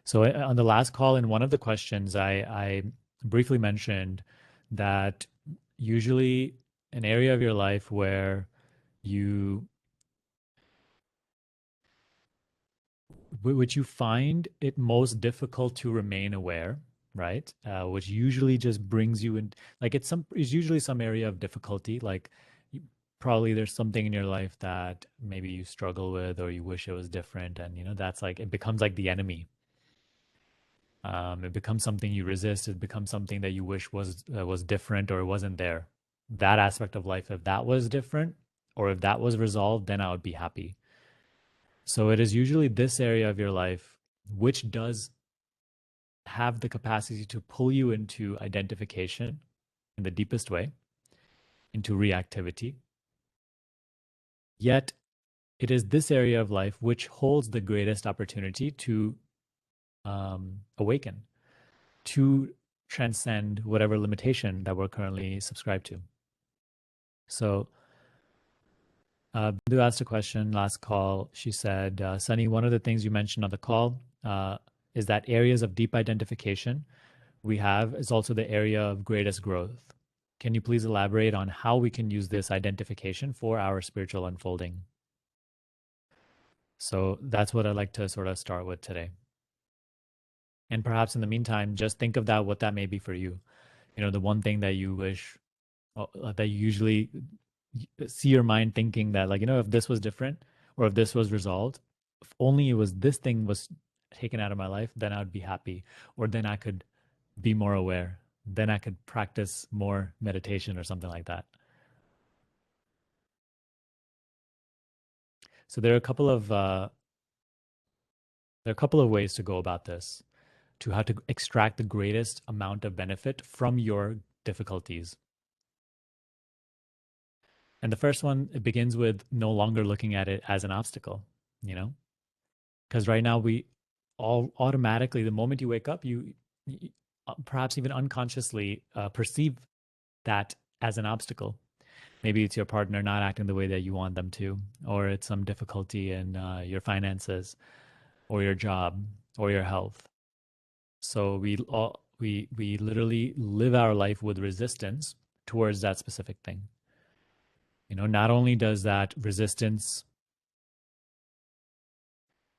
So on the last call, in one of the questions, I briefly mentioned that usually an area of your life where you which you find it most difficult to remain aware, right? Which usually just brings you in, like it's usually some area of difficulty. Like probably there's something in your life that maybe you struggle with or you wish it was different, and that's like it becomes like the enemy. It becomes something you resist. It becomes something that you wish was different or it wasn't there. That aspect of life, if that was different or if that was resolved, then I would be happy. So it is usually this area of your life which does have the capacity to pull you into identification in the deepest way, into reactivity. Yet it is this area of life which holds the greatest opportunity to awaken, to transcend whatever limitation that we're currently subscribed to. So, Bindu asked a question last call. She said, Sunny, one of the things you mentioned on the call is that areas of deep identification we have is also the area of greatest growth. Can you please elaborate on how we can use this identification for our spiritual unfolding? So that's what I'd like to sort of start with today. And perhaps in the meantime, just think of that, what that may be for you. The one thing that you wish, that you usually see your mind thinking that, like, if this was different or if this was resolved, if only it was this thing was taken out of my life, then I would be happy. Or then I could be more aware. Then I could practice more meditation or something like that. So there are a couple of ways to go about this, to how to extract the greatest amount of benefit from your difficulties. And the first one, it begins with no longer looking at it as an obstacle, you know? Because right now we all automatically, the moment you wake up, you perhaps even unconsciously perceive that as an obstacle. Maybe it's your partner not acting the way that you want them to, or it's some difficulty in your finances, or your job, or your health. So we literally live our life with resistance towards that specific thing. Not only does that resistance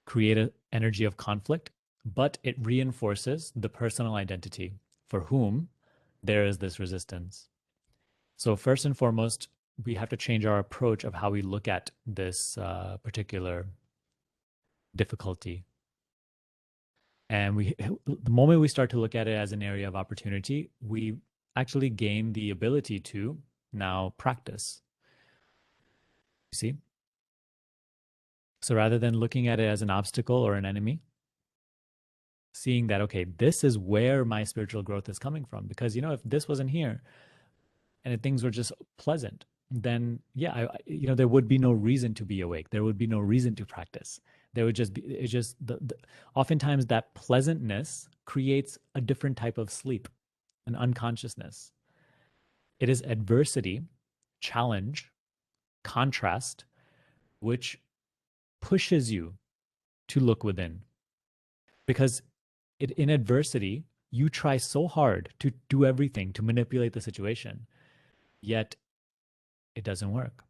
create an energy of conflict, but it reinforces the personal identity for whom there is this resistance. So first and foremost, we have to change our approach of how we look at this particular difficulty. And the moment we start to look at it as an area of opportunity, we actually gain the ability to now practice. You see? So rather than looking at it as an obstacle or an enemy, seeing that, okay, this is where my spiritual growth is coming from. Because, if this wasn't here and if things were just pleasant, then yeah, there would be no reason to be awake. There would be no reason to practice. There would just be, it's just oftentimes that pleasantness creates a different type of sleep, an unconsciousness. It is adversity, challenge, contrast, which pushes you to look within. Because in adversity, you try so hard to do everything to manipulate the situation, yet it doesn't work.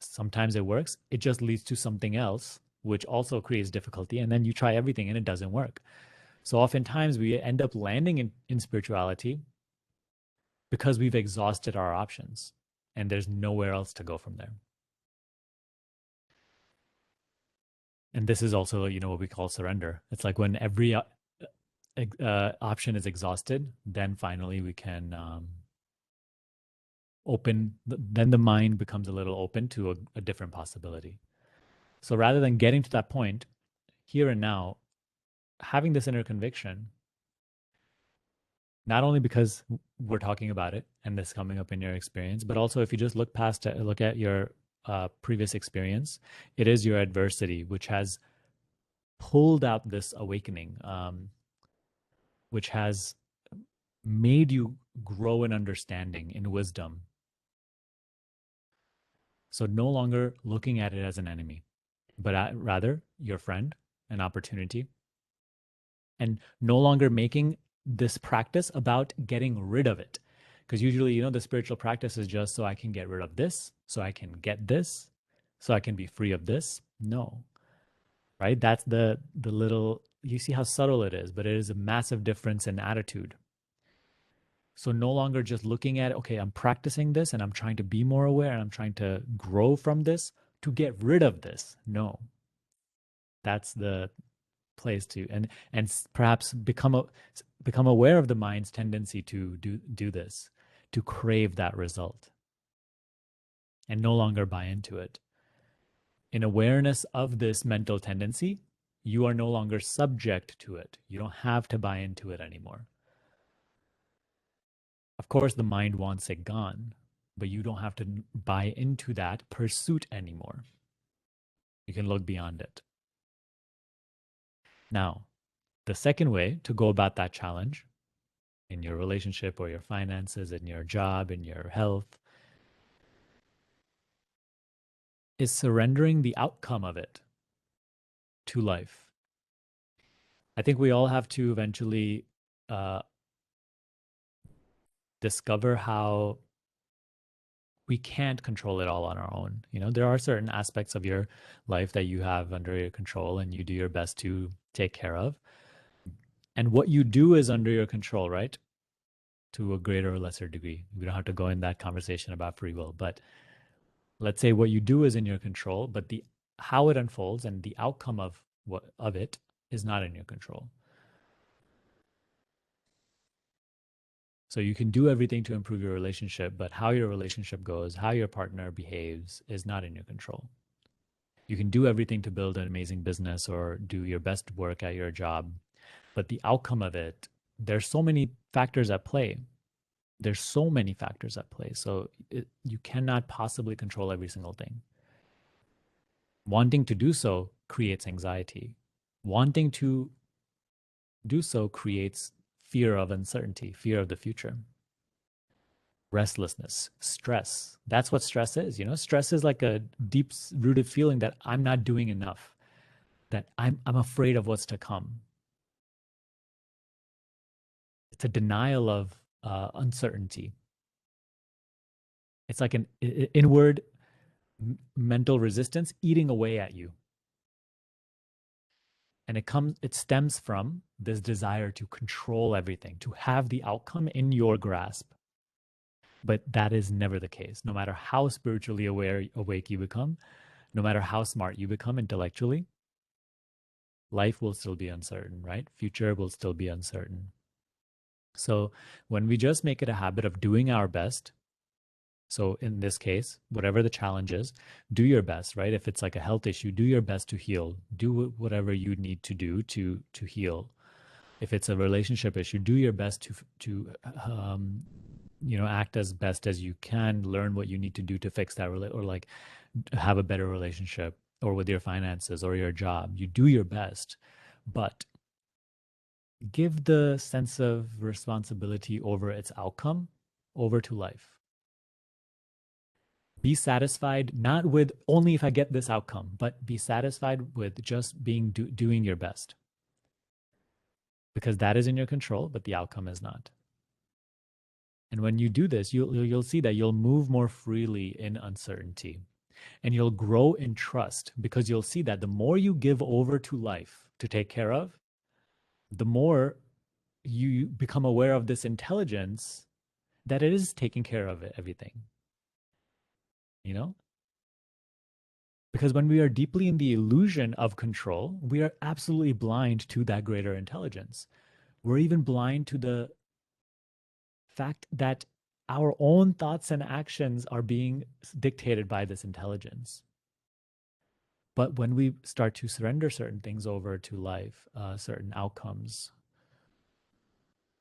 Sometimes it works, it just leads to something else, which also creates difficulty. And then you try everything and it doesn't work. So oftentimes we end up landing in spirituality because we've exhausted our options and there's nowhere else to go from there. And this is also, what we call surrender. It's like when every option is exhausted, then finally we can then the mind becomes a little open to a different possibility. So rather than getting to that point here and now, having this inner conviction, not only because we're talking about it and this coming up in your experience, but also if you just look past it, look at your previous experience, it is your adversity which has pulled out this awakening, which has made you grow in understanding, in wisdom. So no longer looking at it as an enemy, but rather your friend, an opportunity, and no longer making this practice about getting rid of it. Because usually, the spiritual practice is just so I can get rid of this, so I can get this, so I can be free of this. No, right? That's the little, you see how subtle it is, but it is a massive difference in attitude. So no longer just looking at, okay, I'm practicing this and I'm trying to be more aware and I'm trying to grow from this to get rid of this. No, that's the place to, and perhaps become aware of the mind's tendency to do this, to crave that result and no longer buy into it. In awareness of this mental tendency, you are no longer subject to it. You don't have to buy into it anymore. Of course, the mind wants it gone, but you don't have to buy into that pursuit anymore. You can look beyond it. Now, the second way to go about that challenge in your relationship or your finances, in your job, in your health, is surrendering the outcome of it to life. I think we all have to eventually uh, discover how we can't control it all on our own. There are certain aspects of your life that you have under your control and you do your best to take care of. And what you do is under your control, right? To a greater or lesser degree. We don't have to go in that conversation about free will, but let's say what you do is in your control, but the how it unfolds and the outcome of it is not in your control. So you can do everything to improve your relationship, but how your relationship goes, how your partner behaves is not in your control. You can do everything to build an amazing business or do your best work at your job, but the outcome of it, there's so many factors at play. There's so many factors at play. So you cannot possibly control every single thing. Wanting to do so creates anxiety. Wanting to do so creates fear of uncertainty, fear of the future, restlessness, stress. That's what stress is. Stress is like a deep rooted feeling that I'm not doing enough, that I'm afraid of what's to come. It's a denial of uncertainty. It's like an inward mental resistance eating away at you. And it stems from this desire to control everything, to have the outcome in your grasp. But that is never the case. No matter how spiritually awake you become, no matter how smart you become intellectually, life will still be uncertain, right? Future will still be uncertain. So when we just make it a habit of doing our best, so in this case, whatever the challenge is, do your best, right? If it's like a health issue, do your best to heal. Do whatever you need to do to heal. If it's a relationship issue, do your best to act as best as you can. Learn what you need to do to fix that, or like have a better relationship, or with your finances or your job. You do your best, but give the sense of responsibility over its outcome over to life. Be satisfied not with only if I get this outcome, but be satisfied with just doing your best, because that is in your control, but the outcome is not. And when you do this, you'll see that you'll move more freely in uncertainty, and you'll grow in trust, because you'll see that the more you give over to life to take care of, the more you become aware of this intelligence that it is taking care of everything. You know, because when we are deeply in the illusion of control, we are absolutely blind to that greater intelligence. We're even blind to the fact that our own thoughts and actions are being dictated by this intelligence. But when we start to surrender certain things over to life, certain outcomes,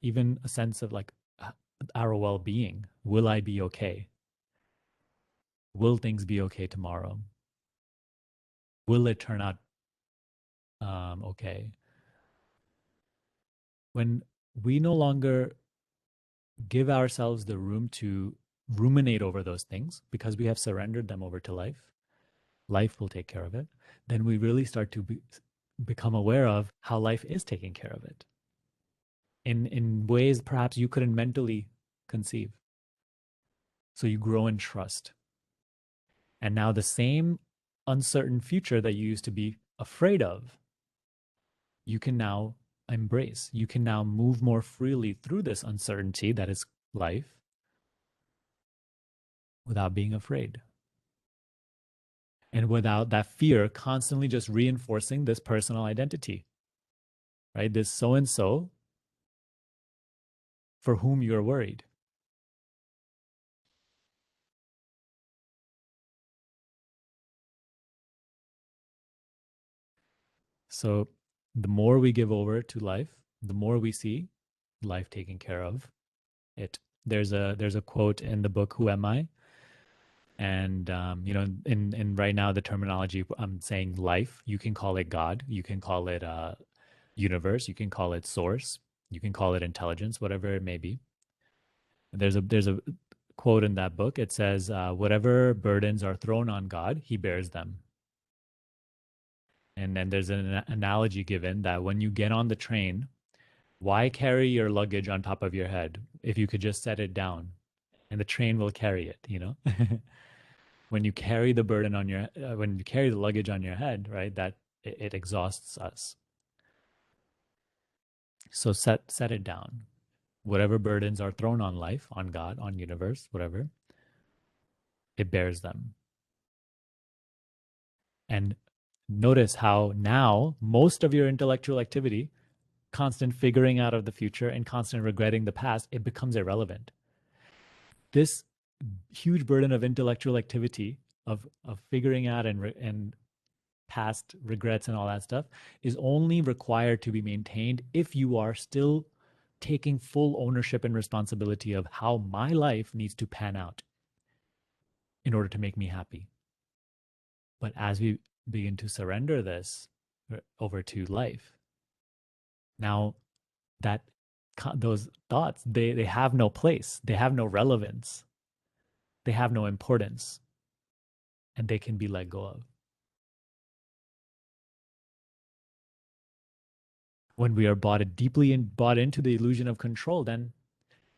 even a sense of like our well being, will I be okay? Will things be okay tomorrow? Will it turn out okay? When we no longer give ourselves the room to ruminate over those things because we have surrendered them over to life, life will take care of it, then we really start to become aware of how life is taking care of it in ways perhaps you couldn't mentally conceive. So you grow in trust. And now the same uncertain future that you used to be afraid of, you can now embrace. You can now move more freely through this uncertainty that is life without being afraid. And without that fear constantly just reinforcing this personal identity, right? This so and so for whom you're worried. So the more we give over to life, the more we see life taking care of it. There's a quote in the book Who Am I? And in right now the terminology I'm saying life, you can call it God, you can call it universe, you can call it source, you can call it intelligence, whatever it may be. There's a quote in that book. It says, "Whatever burdens are thrown on God, He bears them." And then there's an analogy given that when you get on the train, why carry your luggage on top of your head if you could just set it down, and the train will carry it. When you carry the burden on your when you carry the luggage on your head, right, that it exhausts us. So set it down. Whatever burdens are thrown on life, on God, on universe, whatever, it bears them. And notice how now most of your intellectual activity, constant figuring out of the future and constant regretting the past, it becomes irrelevant. This huge burden of intellectual activity, of figuring out and past regrets and all that stuff, is only required to be maintained if you are still taking full ownership and responsibility of how my life needs to pan out in order to make me happy. But as we begin to surrender this over to life, now that those thoughts, they have no place, they have no relevance, they have no importance, and they can be let go of. When we are bought into the illusion of control, then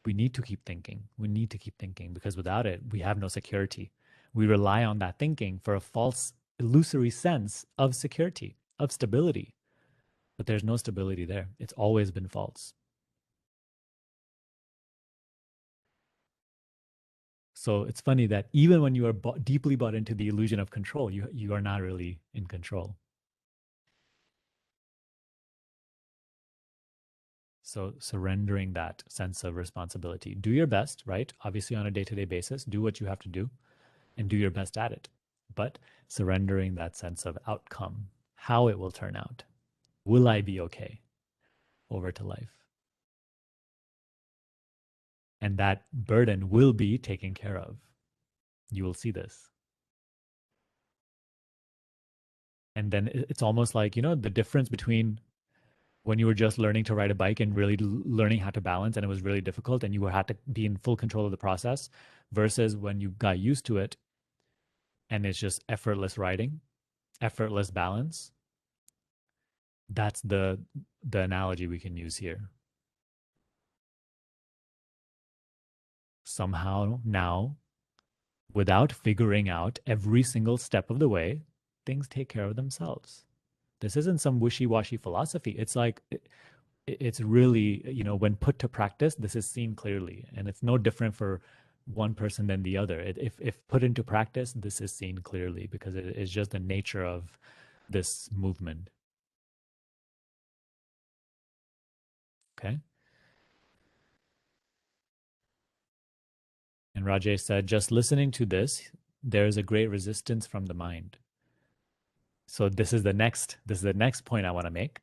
we need to keep thinking. We need to keep thinking because without it, we have no security. We rely on that thinking for a false, illusory sense of security, of stability. But there's no stability there. It's always been false. So it's funny that even when you are deeply bought into the illusion of control, you are not really in control. So surrendering that sense of responsibility. Do your best, right? Obviously, on a day to day basis, do what you have to do and do your best at it. But surrendering that sense of outcome, how it will turn out. Will I be okay? Over to life. And that burden will be taken care of. You will see this. And then it's almost like, the difference between when you were just learning to ride a bike and really learning how to balance and it was really difficult and you had to be in full control of the process versus when you got used to it and it's just effortless riding, effortless balance. That's the analogy we can use here. Somehow now, without figuring out every single step of the way, things take care of themselves. This isn't some wishy-washy philosophy. It's like it's really, when put to practice, this is seen clearly, and it's no different for one person than the other. If put into practice, this is seen clearly because it is just the nature of this movement. Okay. And Rajesh said, just listening to this, there is a great resistance from the mind. So this is the next point I want to make.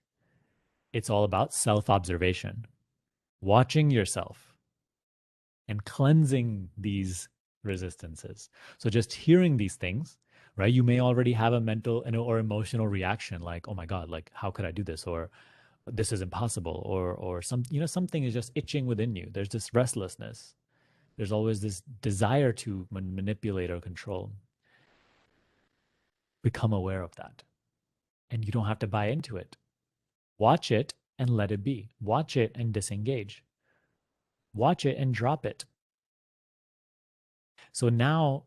It's all about self-observation, watching yourself and cleansing these resistances. So just hearing these things, right? You may already have a mental or emotional reaction like, "Oh my God, like how could I do this?" or "This is impossible," or something is just itching within you. There's this restlessness. There's always this desire to manipulate or control. Become aware of that. and you don't have to buy into it. Watch it and let it be. Watch it and disengage. Watch it and drop it. So now,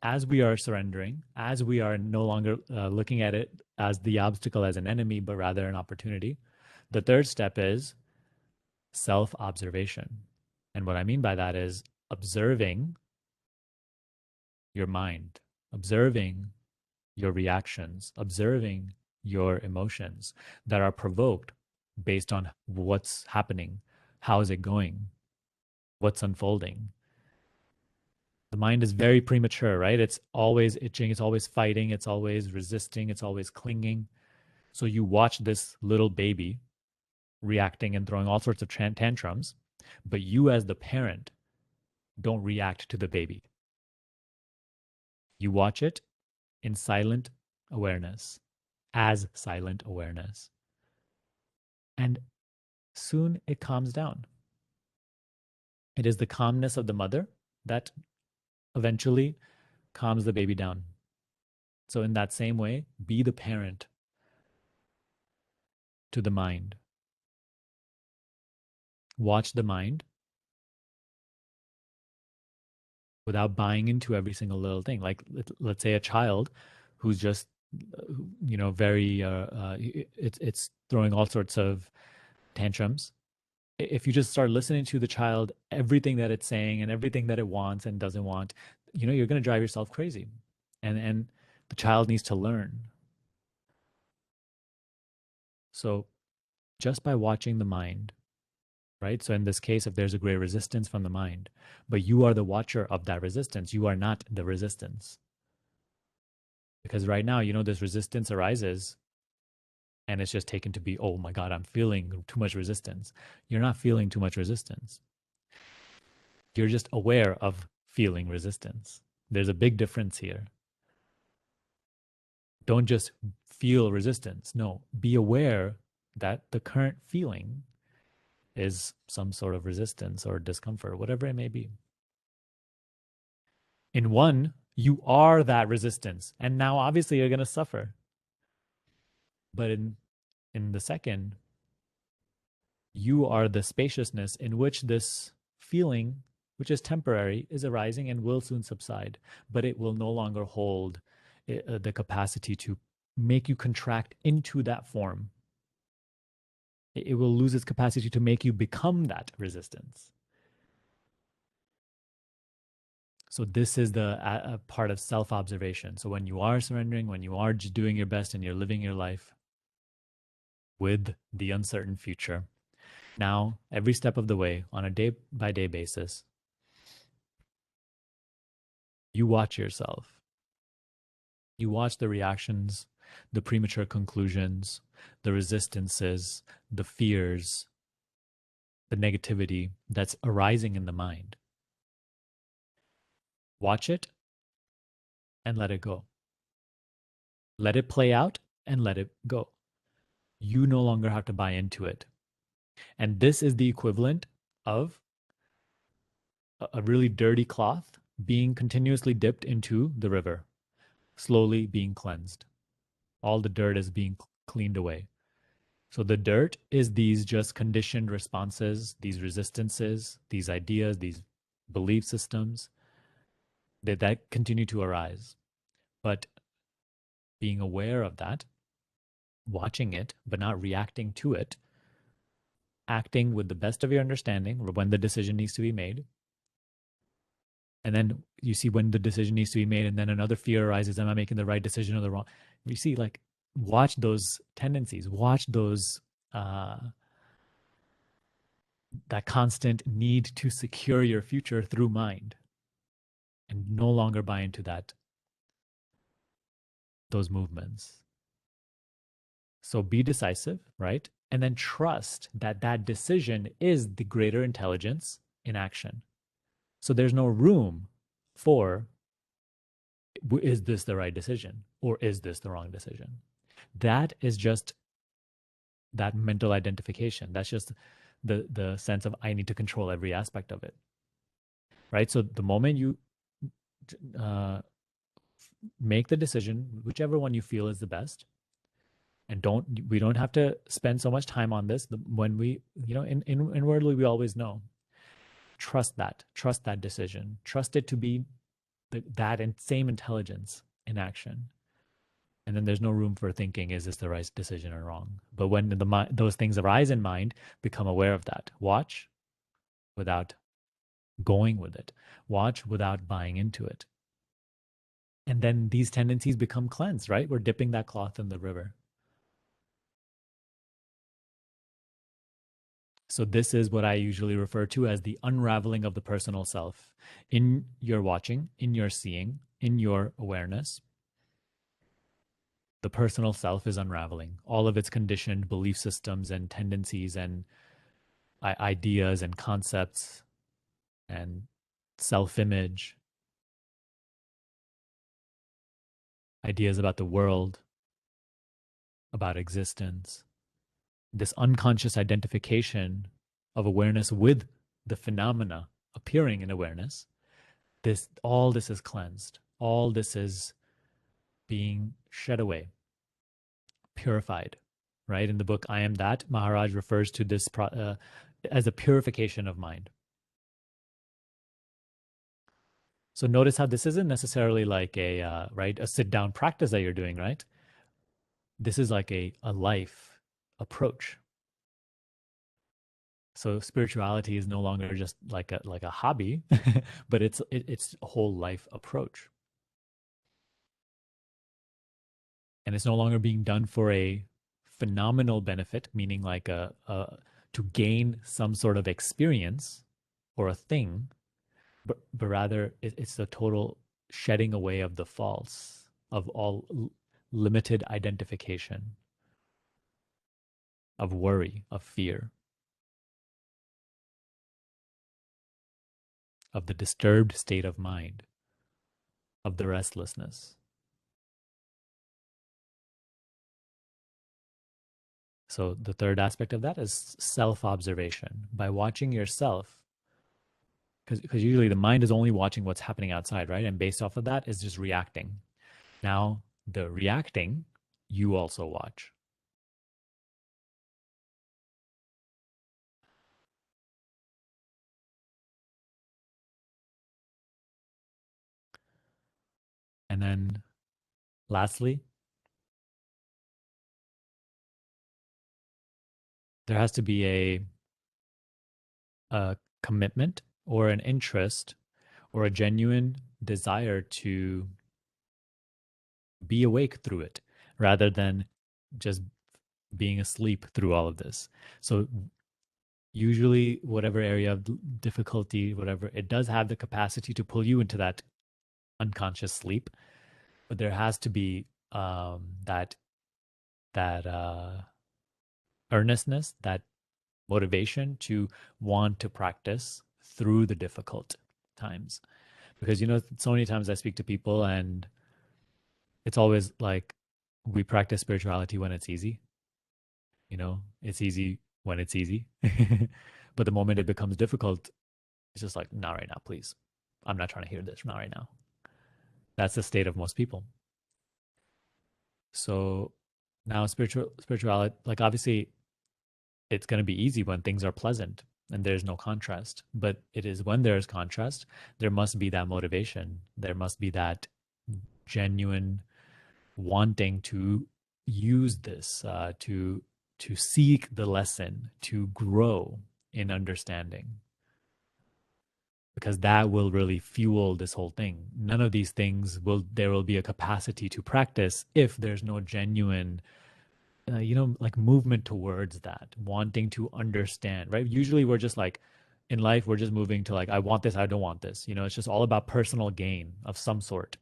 as we are surrendering, as we are no longer looking at it as the obstacle as an enemy, but rather an opportunity, the third step is self observation. And what I mean by that is observing your mind, observing your reactions, observing your emotions that are provoked based on what's happening, how is it going, what's unfolding. The mind is very premature, right? It's always itching, it's always fighting, it's always resisting, it's always clinging. So you watch this little baby reacting and throwing all sorts of tantrums, but you, as the parent, don't react to the baby. You watch it in silent awareness, as silent awareness. And soon it calms down. It is the calmness of the mother that eventually calms the baby down. So, in that same way, be the parent to the mind. Watch the mind without buying into every single little thing. Like, let's say a child who's just, very, it's throwing all sorts of tantrums. If you just start listening to the child, everything that it's saying and everything that it wants and doesn't want, you're going to drive yourself crazy. And the child needs to learn. So just by watching the mind, right? So in this case, if there's a great resistance from the mind, but you are the watcher of that resistance, you are not the resistance. Because right now, this resistance arises and it's just taken to be, oh my God, I'm feeling too much resistance. You're not feeling too much resistance. You're just aware of feeling resistance. There's a big difference here. Don't just feel resistance. No, be aware that the current feeling is some sort of resistance or discomfort, whatever it may be. In one, you are that resistance. And now obviously you're going to suffer. But in the second, you are the spaciousness in which this feeling, which is temporary, is arising and will soon subside, but it will no longer hold the capacity to make you contract into that form. It will lose its capacity to make you become that resistance. So this is the part of self-observation. So when you are surrendering, when you are just doing your best and you're living your life with the uncertain future, now every step of the way on a day-by-day basis, you watch yourself. You watch the reactions, the premature conclusions, the resistances, the fears, the negativity that's arising in the mind. Watch it and let it go. Let it play out and let it go. You no longer have to buy into it. And this is the equivalent of a really dirty cloth being continuously dipped into the river, slowly being cleansed. All the dirt is being cleaned away. So the dirt is these just conditioned responses, these resistances, these ideas, these belief systems that continue to arise. But being aware of that, watching it, but not reacting to it, acting with the best of your understanding when the decision needs to be made. And then you see when the decision needs to be made, and then another fear arises: am I making the right decision or the wrong? You see, like, watch those tendencies, watch those that constant need to secure your future through mind, and no longer buy into those movements. So be decisive, right? And then trust that that decision is the greater intelligence in action. So there's no room for, is this the right decision or is this the wrong decision? That is just that mental identification. That's just the sense of I need to control every aspect of it, right? So the moment you uh, make the decision, whichever one you feel is the best, And we don't have to spend so much time on this. When we, inwardly, we always know. Trust that decision. Trust it to be that and same intelligence in action. And then there's no room for thinking, is this the right decision or wrong? But when those things arise in mind, become aware of that. Watch without going with it. Watch without buying into it. And then these tendencies become cleansed, right? We're dipping that cloth in the river. So this is what I usually refer to as the unraveling of the personal self. In your watching, in your seeing, in your awareness, the personal self is unraveling. All of its conditioned belief systems and tendencies and ideas and concepts and self-image, ideas about the world, about existence, this unconscious identification of awareness with the phenomena appearing in awareness, all this is cleansed. All this is being shed away, purified, right? In the book I Am That, Maharaj refers to this as a purification of mind. So notice how this isn't necessarily like a sit down practice that you're doing, right? This is like a life approach. So spirituality is no longer just like a hobby, but it's a whole life approach. And it's no longer being done for a phenomenal benefit, meaning like to gain some sort of experience or a thing, but rather it's the total shedding away of the false, of all limited identification, of worry, of fear, of the disturbed state of mind, of the restlessness. So the third aspect of that is self-observation. By watching yourself, because usually the mind is only watching what's happening outside, right? And based off of that is just reacting. Now the reacting, you also watch. And then lastly, there has to be a commitment or an interest or a genuine desire to be awake through it rather than just being asleep through all of this. So usually whatever area of difficulty, whatever, it does have the capacity to pull you into that unconscious sleep, but there has to be that earnestness, that motivation to want to practice through the difficult times. Because so many times I speak to people and it's always like we practice spirituality when it's easy. It's easy when it's easy. But the moment it becomes difficult, it's just like, not right now, please. I'm not trying to hear this, not right now. That's the state of most people. So now spirituality, like obviously it's going to be easy when things are pleasant and there's no contrast. But it is when there is contrast, there must be that motivation. There must be that genuine wanting to use this to seek the lesson, to grow in understanding, because that will really fuel this whole thing. None of these things there will be a capacity to practice if there's no genuine like movement towards that, wanting to understand, right? Usually we're just like in life, we're just moving to like, I want this, I don't want this. It's just all about personal gain of some sort.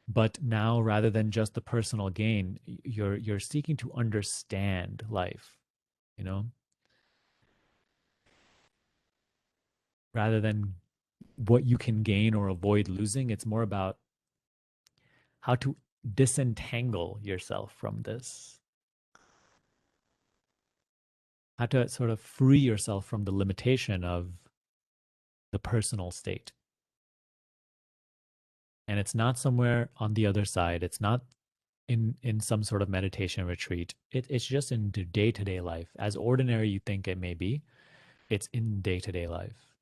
But now, rather than just the personal gain, you're seeking to understand life, you know, rather than what you can gain or avoid losing. It's more about how to disentangle yourself from this, how to sort of free yourself from the limitation of the personal state. And it's not somewhere on the other side. It's not in some sort of meditation retreat. It's just in day-to-day life. As ordinary you think it may be, it's in day-to-day life.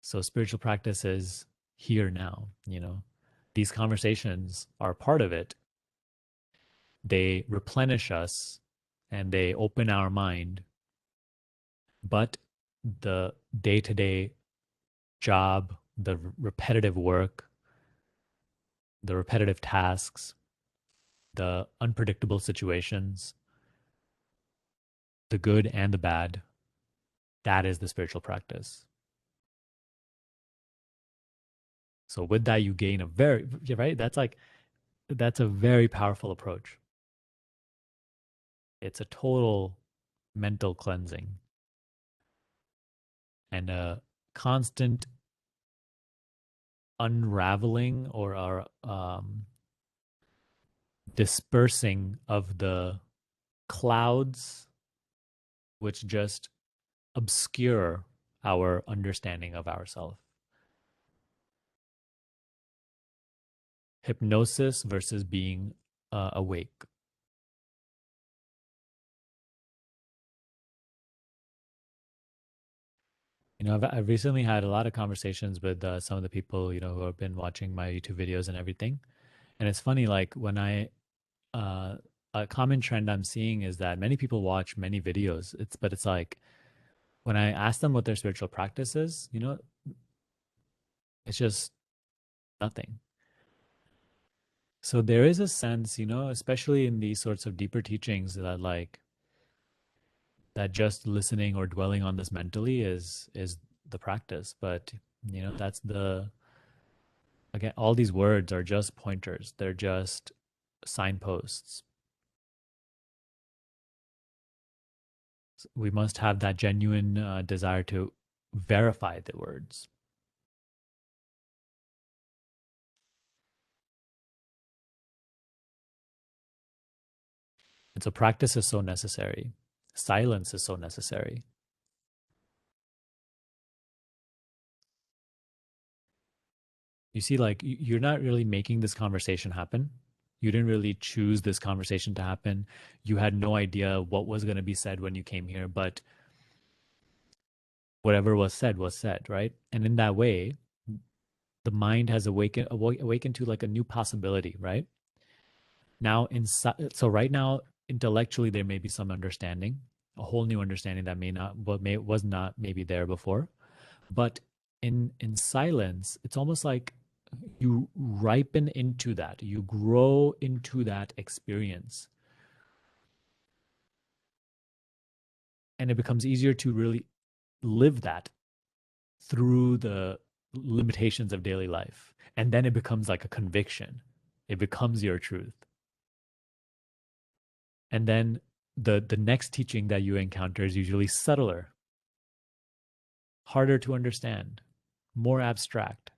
So spiritual practice is here now, you know. These conversations are part of it. They replenish us and they open our mind, but the day-to-day job, the repetitive work, the repetitive tasks, the unpredictable situations, the good and the bad, that is the spiritual practice. So with that, you gain a very, right? That's a very powerful approach. It's a total mental cleansing and a constant unraveling or dispersing of the clouds which just obscure our understanding of ourselves. Hypnosis versus being awake. You know, I've recently had a lot of conversations with some of the people, you know, who have been watching my YouTube videos and everything. And it's funny, like when uh, a common trend I'm seeing is that many people watch many videos. But it's like when I ask them what their spiritual practice is, you know, it's just nothing. So there is a sense, you know, especially in these sorts of deeper teachings that like that just listening or dwelling on this mentally is the practice. But you know, that's the again, all these words are just pointers. They're just signposts. We must have that genuine desire to verify the words. And so practice is so necessary. Silence is so necessary. You see, like you're not really making this conversation happen. You didn't really choose this conversation to happen. You had no idea what was going to be said when you came here, but whatever was said, right? And in that way, the mind has awakened to like a new possibility, right? Now, so right now, intellectually, there may be some understanding, a whole new understanding that may not, what may was not maybe there before, but in silence, it's almost like you ripen into that, you grow into that experience, and it becomes easier to really live that through the limitations of daily life, and then it becomes like a conviction. It becomes your truth, and then the next teaching that you encounter is usually subtler, harder to understand, more abstract.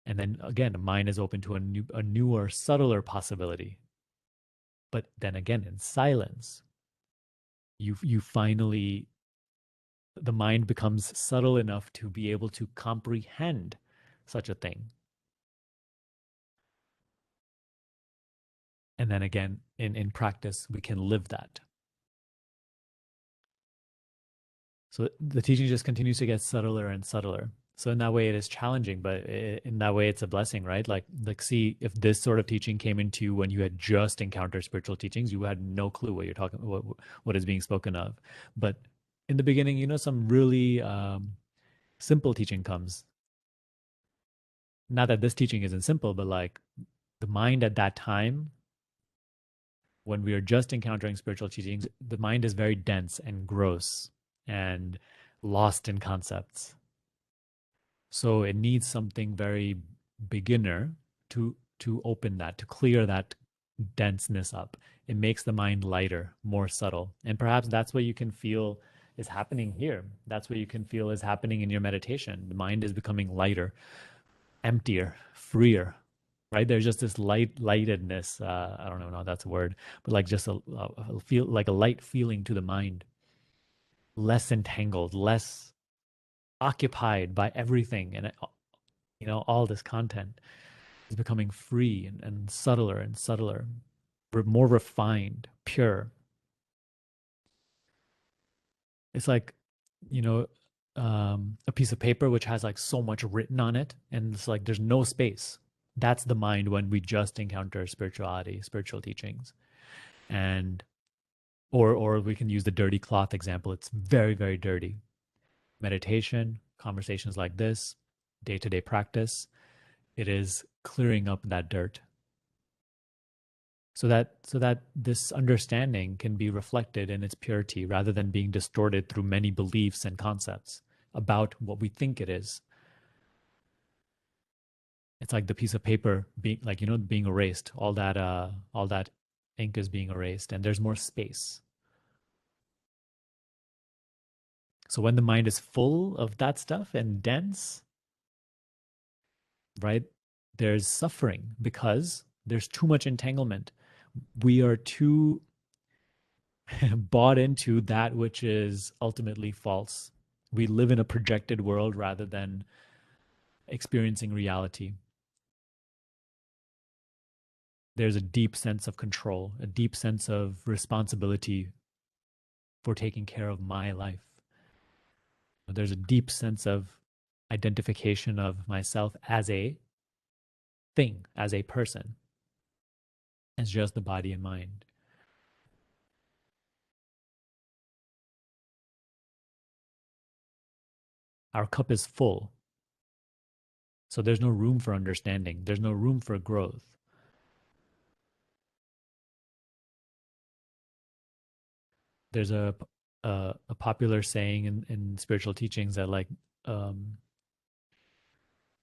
And then again, the mind is open to a newer, subtler possibility. But then again, in silence, you finally the mind becomes subtle enough to be able to comprehend such a thing. And then again, in practice, we can live that. So the teaching just continues to get subtler and subtler. So in that way, it is challenging, but in that way, it's a blessing, right? Like, see, if this sort of teaching came into you when you had just encountered spiritual teachings, you had no clue what you're talking, what is being spoken of. But in the beginning, you know, some really simple teaching comes. Not that this teaching isn't simple, but like the mind at that time, when we are just encountering spiritual teachings, the mind is very dense and gross and lost in concepts. So it needs something very beginner to open that, to clear that denseness up. It makes the mind lighter, more subtle. And perhaps that's what you can feel is happening here. That's what you can feel is happening in your meditation. The mind is becoming lighter, emptier, freer, right? There's just this lightedness. I don't know if that's a word, but like just a feel like a light feeling to the mind, less entangled, less occupied by everything and you know all this content. is becoming free and subtler and subtler, more refined, pure. It's like, you know, a piece of paper which has like so much written on it, and it's like there's no space. That's the mind when we just encounter spirituality, spiritual teachings. And or we can use the dirty cloth example. It's very, very dirty. Meditation, conversations like this, day-to-day practice, it is clearing up that dirt, so that this understanding can be reflected in its purity rather than being distorted through many beliefs and concepts about what we think it is. It's like the piece of paper being, like, being erased. All that ink is being erased, and there's more space. So when the mind is full of that stuff and dense, right, there's suffering because there's too much entanglement. We are too bought into that which is ultimately false. We live in a projected world rather than experiencing reality. There's a deep sense of control, a deep sense of responsibility for taking care of my life. There's a deep sense of identification of myself as a thing, as a person, as just the body and mind. Our cup is full. So there's no room for understanding. There's no room for growth. There's a popular saying in spiritual teachings that, like,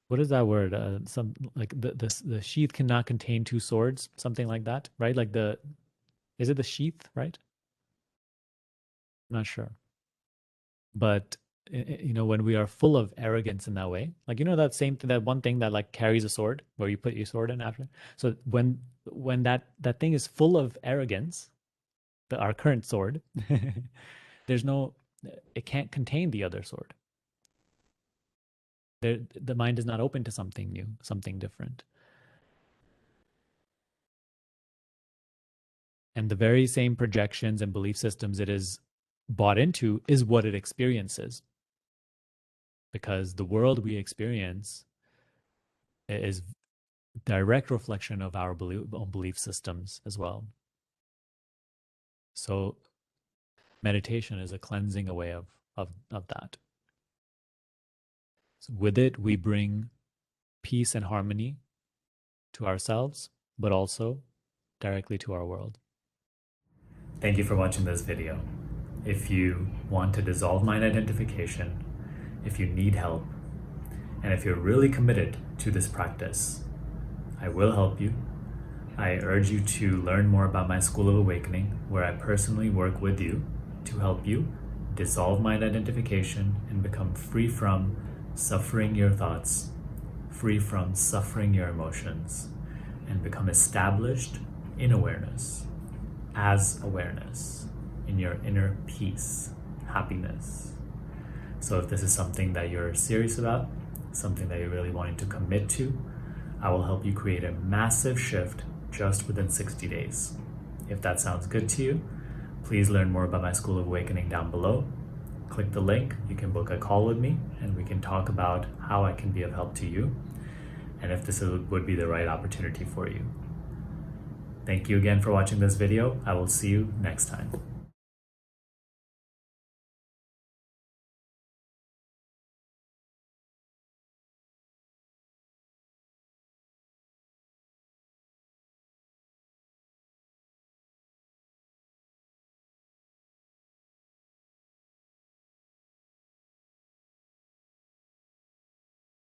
what is that word? Some, like, the sheath cannot contain two swords, something like that, right? Like, is it the sheath, right? I'm not sure. But when we are full of arrogance in that way, like, that same thing, that one thing that like carries a sword, where you put your sword in after. So when that thing is full of arrogance, our current sword, there's no, it can't contain the other sword. The mind is not open to something new, something different. And the very same projections and belief systems it is bought into is what it experiences. Because the world we experience is direct reflection of our belief systems as well. So meditation is a cleansing away of that. So with it, we bring peace and harmony to ourselves, but also directly to our world. Thank you for watching this video. If you want to dissolve mind identification, if you need help, and if you're really committed to this practice, I will help you. I urge you to learn more about my School of Awakening, where I personally work with you to help you dissolve mind identification and become free from suffering your thoughts, free from suffering your emotions, and become established in awareness, as awareness, in your inner peace, happiness. So if this is something that you're serious about, something that you're really wanting to commit to, I will help you create a massive shift just within 60 days. If that sounds good to you, please learn more about my School of Awakening down below. Click the link, you can book a call with me, and we can talk about how I can be of help to you, and if this would be the right opportunity for you. Thank you again for watching this video. I will see you next time.